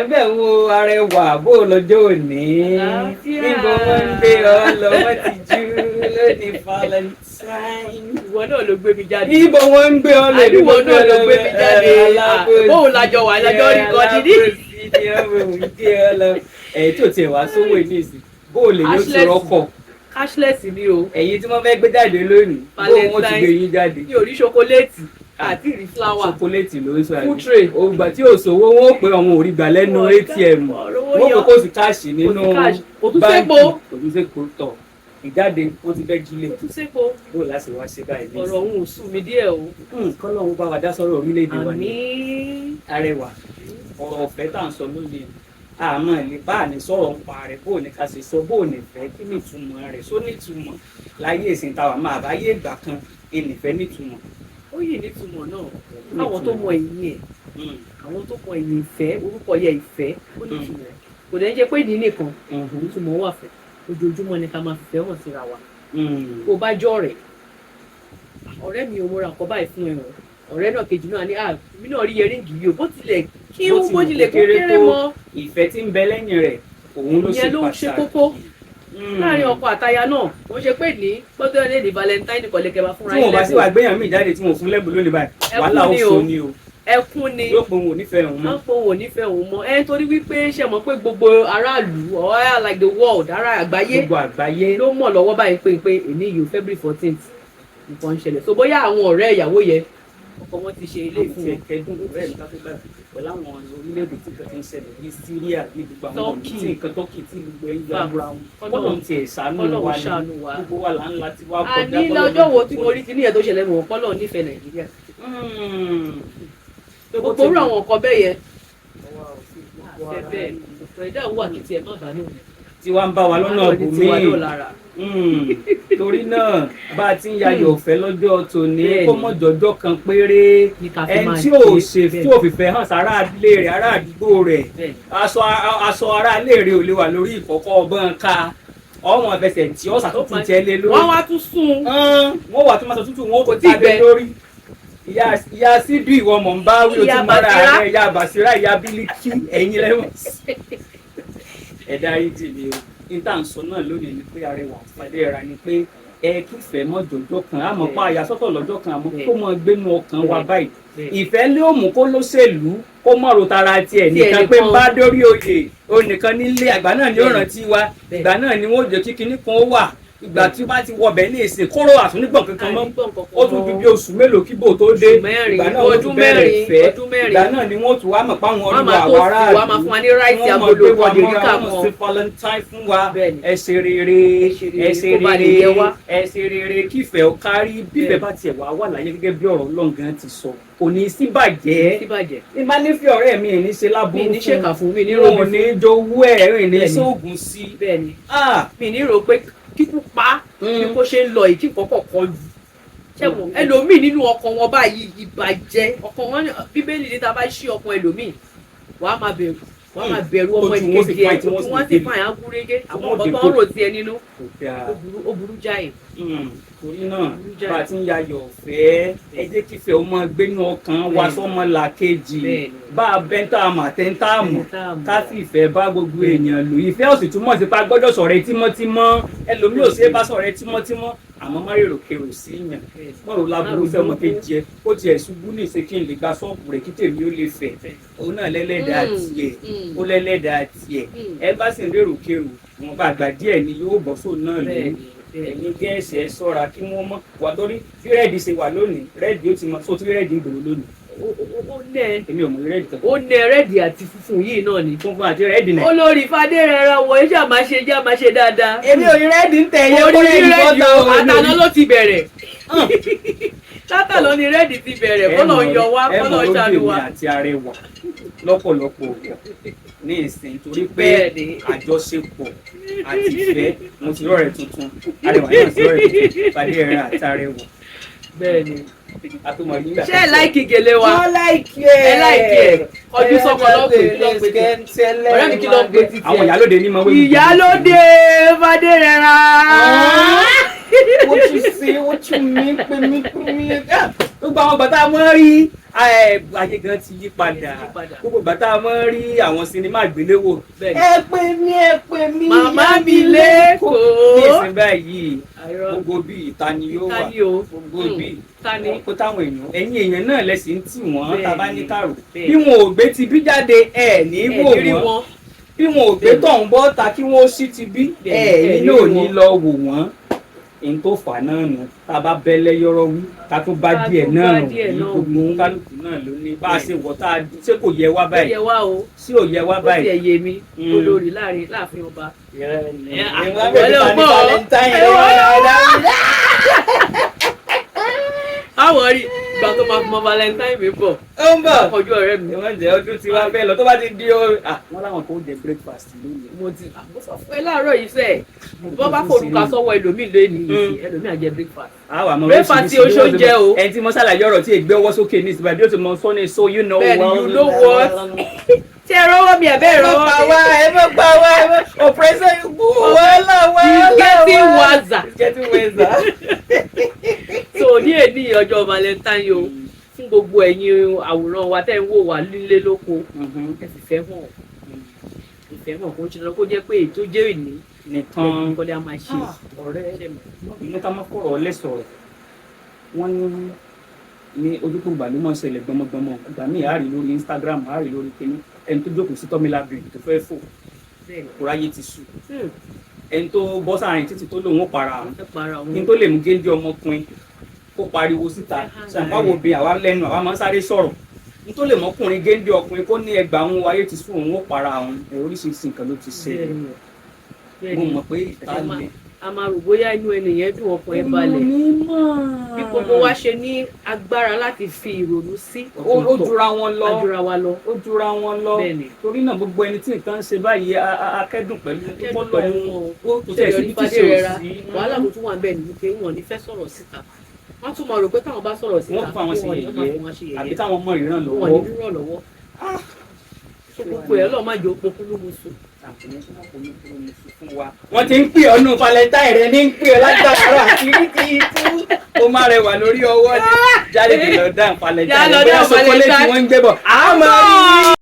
ẹbẹ̀ wo arẹwà bó lọ́jọ́ òní níbo wọ́n ń gbé ọ lọ wọ́n ti jú lónìí Valentine. Ìwọ náà ló gbé mi jáde. Níbo wọ́n ń gbé ọ lọ ìwọ náà ló gbé mi jáde. Bóun lájọ wà lájọ rí kan dídí. Ẹ̀yin tó tiẹ̀ wá sówó ní ìsìn bó lè yóò ti rọ́kọ̀. Cashless ni o. Ẹ̀yin tí wọ́n fẹ́ gbé jáde lónìí bó wọ́n ti gbé yín jáde. Mi ò rí ṣokoléètì àti rí flower. Ṣokoléètì ló ń sọ àyè. Fútrè. Ògbà tí ò sówó wọn ò pé àwọn ò rí gbà lẹ́nu ATM. Wọ́n kò kó sí káàṣì nínú báńkì. Òtúnṣepo tọ̀. Ìjáde wọ́n ti fẹ́ jílé. Òtúnṣepo. Bó láti wá ṣe báyìí. Ọ̀rọ̀ òun ò sùn mí díẹ̀ o. Kọ́lọ́run bá wa dá sọ́rọ̀ orílẹ̀-èdè wa ní. Àmín. Arẹwà ọ̀rọ̀ ọ̀fẹ́ tá à ń sọ lónìí. Àmọ́ ilé bá ní sọ̀rọ̀ ń pa rẹ̀ bó ní ká ṣe sọ bó ní fẹ́ kí ní ìtumọ̀ rẹ̀ só ní ìtumọ̀ láyé ìsìn táwa máa bá yé ìgbà kan ìnìfẹ́ ní ìtumọ̀. Ó yìí nítumọ̀ náà. Àwọn tó mọ ẹ̀yìn ẹ̀. Àwọn tó mọ ẹ̀yìn ìfẹ́ orúkọ yẹ ìfẹ́ ó nítumọ̀. Kò dẹ̀ ń jẹ́ pé ìdí nìkan ìtumọ̀ wà fẹ́. Ojoojúmọ́ ni ká máa fẹ́ hàn síra wa. Kó bá jọ ọ̀rẹ́ mi ò múra nǹkan báyìí fún ẹ̀rọ. Ọ̀rẹ́ náà kejì náà ní mi náà rí yẹríǹgì yìí o bó tilẹ̀ kí n bó tilẹ̀ kó kéré mọ́. Ìfẹ́ tí ń bẹ lẹ́yìn rẹ̀ òun ló ṣe pàtàkì. Ìyẹn ló ń ṣe kókó láàrin ọkọ àtaya náà. Wọ́n ṣe pé ní gbọ́dọ̀ ní Valentine kọ̀lẹ́kẹ̀ bá fúnra tí wọ́n bá sì wá gbéyàn mí jáde tí wọ́n fún lẹ́bùn lónìí báyìí wàhálà ó so ni o. Ẹkún ni yóò pọ̀ òun ò nífẹ̀ẹ́ òun mọ́. Wọ́n pọ̀ òun ò nífẹ̀ẹ́ òun mọ́. Torí wípé ṣe mọ̀ pé gbogbo aráàlú or like the world ará àgbáyé gbogbo àgbáyé ló mọ̀ lọ́wọ́ báyìí pé èní yìí February 14th nǹkan ń ṣẹlẹ̀. So bóyá àwọn ọ̀rẹ́ ìyàwó yẹn ọkọ wọn ti ṣe ilé ìfún wọn. Kẹ́dùn ọ̀rẹ́ mi ká tó gbàgbé pẹ̀lú àwọn orílẹ̀-èdè tí nǹkan ti ń ṣẹlẹ̀ bíi Syria ní gbogbo àwọn ọ̀nà tí nǹkan tọ́kì tí gbogbo ẹ̀ ń yára wọn. Kọ́lọ́run ti ẹ̀ ṣàánú wa ní gbogbo wa là ń la ti wá kọjá. Àní lọ́jọ́ wo tí mo rí ti níyẹn tó ṣẹlẹ̀ mọ̀ Kọ́lọ́run nífẹ̀ẹ́ Nàìjíríà. Gbogbo orú àwọn nǹkan bẹ́ẹ̀ yẹn. Bẹ́ẹ̀ ẹ̀dá òun wà kí tiẹ̀ má bàa nù. Tí wàá ń bá wa lọ́nà ọ̀gbìn torí náà bá a ti ń yayọ̀ ọ̀fẹ́ lọ́jọ́ tòní kó mọ̀ jọjọ́ kan péré ẹni tí ò ṣe tí ò fìfẹ́ hàn sára ilé rẹ̀ ará àdúgbò rẹ̀ aṣọ ará ilé rẹ̀ ò lè wà lórí ìkọ̀kọ̀ ọgbọ́n ká ọmọ ẹ̀fẹsẹ̀ tí ó ṣàtúntò jẹ́ lé lórí. Wọ́n wá tún sùn. Wọ́n wà tún máa sọ tútù wọn kò tí ì gbẹ lórí. Ìyá sídù ìwọ mọ̀ ń bá wí ojú mọ́ra rẹ̀ ìyá Bàṣírà ìyá Bílíkì ẹ̀yin lẹ́wọ̀n. Ẹ̀dá yìí ti mi o níta ń sọ náà lónìí ni pé arẹwà pàdé ra ni pé ẹ kífẹ́ mọ́ jọjọ́ kan àmọ́ pa àyàsọ́tọ̀ lọ́jọ́ kan àmọ́ kó mọ gbénu ọkàn wa báyìí ìfẹ́ lé òmù kó lóṣèlú kó mọ̀ ro tara tiẹ̀ nìkan pé ń bá dórí oyè onìkan nílé àgbà náà ni ó rántí wa ìgbà náà ni wọ́n jẹ́ kí kinní kan ó wà ìgbà tí ó bá ti wọbẹ̀ ní ìsìn kóró àtúnígbọ̀n kankan mọ́ ó tún fi bí oṣù mélòó kíbò tó dé ìgbà náà ó tún bẹ̀rẹ̀ ìfẹ́ ìgbà náà ni wọ́n tún wá mọ̀ páwọn olùwà àwọn aráàlú wọ́n mọ̀ pé wà mọ́ra wọn ṣe Valentine fún wa ẹ ṣe rere ẹ ṣe rere ẹ ṣe rere kífẹ́ ó kárí bíbẹ̀ bá tiẹ̀ wá láyé gẹ́gẹ́ bí ọ̀rọ̀ Ọlọ́run ti sọ kò ní síbàjẹ́ ní bá nífẹ̀ẹ́ ọ̀rẹ́ mi ní ṣe láburú fún mi ní jowú ẹ̀ ní sóògùn sí mi ní rò pé kíkú pa bí kò ṣe ń lọ yìí kí nǹkan kọ̀ọ̀kan lù ṣẹ́wọ̀n ẹlòmíì nínú ọkàn wọn báyìí ìbàjẹ́ ọkàn wọn Bíbélì ní ta bá ṣí ọkàn ẹlòmíì wàá máa bẹ̀rù ọmọ ìkejì ẹ̀ tí wọ́n ti fàyà gúrégé àwọn ọ̀bọ̀ tó ń rò sí ẹ nínú ó burú jáì. Torí náà bá a ti ń yayọ̀ ọ̀fẹ́ ẹ jẹ́ kífẹ́ ó máa gbénú ọkàn wa sọ́mọ làkejì bá a bẹ́ńtà àmọ̀ àtẹ́ńtà àmọ̀ ká sì ìfẹ́ bá gbogbo èèyàn lò ìfẹ́ ò sì túmọ̀ sí pa gbọ́dọ̀ sọ̀rẹ́ tímọ́tímọ́ ẹlòmíì ò sí é bá sọ̀rẹ́ tímọ́tímọ́ àmọ́ má rèrò kèrò sí yàn mọ̀rọ̀ láburú fẹ́ ọmọ kejì ẹ ó tiẹ̀ ṣubú ní ìṣe kí n lè gba ṣọ́ọ̀bù rẹ̀ kí tèmi ó lè fẹ̀ òun náà lẹ́lẹ́dàá tiẹ̀ ó lẹ́lẹ́dàá tiẹ̀ ẹ bá sì ń rèrò kèrò wọn bá àgbà díẹ̀ ni yóò bọ́ sóun náà lóyún ẹ̀yin gẹ̀ẹ́sì ẹ ṣọ́ra kí wọ́n mọ̀ wà torí bí rẹ́ẹ̀dì ṣe wà lónìí rẹ́ẹ̀dì ó ti mọ sóòtú rẹ́ẹ̀dì ń gbòòrò lónìí. Ó nẹ èmi ò mọ rẹ́ẹ̀dì kankan. Ó nẹ rẹ́ẹ̀dì àti funfun yìí náà ni. Funfun àti rẹ́ẹ̀dì náà. Olórí Fadé rẹ̀ ra wọ̀ ẹ́ ṣàmáṣe dáadáa. Èmi ò rí rẹ́ẹ̀dì ń tẹ̀ yẹ kó rẹ́ẹ̀dì bọ́tà o. Àtàná ló ti bẹ̀rẹ̀. Látàná ni rẹ́ẹ̀dì ti bẹ̀rẹ̀ kọ́nà yọ wá kọ́nà ṣàánú wa. Ẹ mọ̀ àti arẹwà lọ́pọ̀lọpọ̀ ní ìsìn torí pé àjọṣepọ̀ àti ìfẹ́ mo ti rọrẹ tuntun arẹwà náà ti rọrẹ tuntun Fadé ẹran àti arẹwà. Bẹ́ẹ̀ni àtúmọ̀rí. ṣé ẹ láìkì gèlè wa? wọ́n láìkì ẹ̀. ẹ láìkì ẹ̀ ọdún sọ́kọ lọ́pẹ̀ ọ̀rẹ́ mi kí ló ń gbé títí ẹ̀. àwọn ìyálóde ní mọ̀ wẹ́ẹ́. ìyálóde Fadé rẹ̀ ra. what you see what you mean pé mi gbogbo àwọn bàtà mọ́ rí ayé gan ti yí padà gbogbo bàtà mọ́ rí àwọn sinimá àgbéléwò ẹ pè mí màmá mi lẹ́kọ̀ọ́ ní ìsìn báyìí gbogbo bíi ta ni yóò wà gbogbo bíi kó táwọn èèyàn náà lẹ́sìn tì wọ́n tá a bá ní kàrò bí wọn ò gbé ti bí jáde ẹ̀ ní wò wọ́n bí wọn ò gbé tọ̀hún bọ́ ta kí wọ́n sì ti bí ẹ̀ ní ò ní lọ wò wọ́n èyí tó fà náà nù tá a bá bẹ́lẹ́ yọ́rọ́ wí ká tún bá díẹ̀ náà rùn ní gbogbo kálukú náà ló ní bá a ṣe wọ̀ tá a ṣe kò yẹ wá báyìí sí ò yẹ wá báyìí. ó ti ẹ̀ yé mi olórí láàfin ọba. àwọn rí ìgbà tó máa mọ Valentine mi bọ̀. ó ń bọ̀ ọjọ́ ọ̀rẹ́ mi. ìwọ́n jẹ́ ọdún tí wàá fẹ́ lọ tó bá ti di o. wọ́n láwọn kò jẹ breakfast lónìí. mo sọ fún ẹ láàárọ̀ yìí sẹ́ẹ̀ bọ́ bá forúkọ sọ́wọ́ ẹlòmíì lónìí ẹlòmíì á jẹ breakfast. breakfast tí oṣù jẹ o. ẹni tí mo ṣàlàyé ọ̀rọ̀ tí ègbé ọwọ́ sókè ní ìsìnkú àdéhùn tó mọ sọ́ni so you know well. bẹ́ẹ̀ni you know what. ṣé ẹ rọwọ́ mi ẹ̀bẹ́ ìrọwọ́ mi. ẹ mọ̀ pa wá ọ̀pẹ̀sẹ̀ wàhálà. getting waza. so ní èní ọjọ́ Valentine yìí fún gbogbo ẹ̀yin àwòrán wa tẹ́ ń wò wá lílé lóko ẹ sì fẹ́ hàn ìfẹ́ hàn kó ń ṣe lọ kó jẹ́ pé ètò jẹ́ ìní nìkan kọ́lé a máa ṣe ọ̀rẹ́ inú ká má fọ̀rọ̀ ọlẹ́sọ̀rọ̀ wọ́n ní ojúkú ìgbàlú mọ́ ṣẹlẹ̀ gbọmọgbọmọ ìgbà míì àárí lórí Instagram àárí lórí kíní ẹni tó jókòó sí tọ́mílà bìrì tó fẹ́ fò kúráyé ti sùn ẹni tó bọ́ sáàrin títí tó lòun ó para àwọn kí n tó lè mú géńdé ọmọkùnrin kó pariwo síta ṣàǹfàwò bí àwa lẹ́nu àwa máa ń sáré sọ̀rọ̀ n tó lè mọ́kùnrin géńdé ọkùnrin kó ní ẹgbàá òun ayé ti sún òun ó para àwọn oríṣiríṣi nǹkan ló ti ṣe mo mọ̀ pé ìta lè. a máa rò bóyá inú ẹnìyẹn dùn ọkàn ẹ balẹ̀ bí gbogbo wa ṣe ní agbára láti fi ìrònú sí ó jura wọn lọ ó jura wọn lọ torí náà gbogbo ẹni tí nǹkan ń ṣe báyìí akẹ́dùn pẹ̀lú ó tẹ̀lé orí fadé rẹ̀ ra wàhálà tó tún wà bẹ́ẹ̀ ni pé wọn ò ní fẹ́ sọ̀rọ̀ síta wọ́n tún máa rò pé táwọn bá sọ̀rọ̀ síta wọ́n fún àwọn ṣe yẹ̀yẹ́ àbí táwọn ọmọ ìran lọ́wọ́ wọ́n ní ràn lọ́wọ́ gbogbo ẹ̀ lọ́ọ́ má jẹ́ òpin kúlú musu. wọ́n ti ń pè ọ́ nù Valentine rẹ ní ń pè ọ́ lágbára àti ní ti tú ó má rẹwà lórí ọwọ́ ni jáde lọ dá Valentine bóyá sọkọlẹ́tì wọ́n ń gbé bọ̀ àmọ́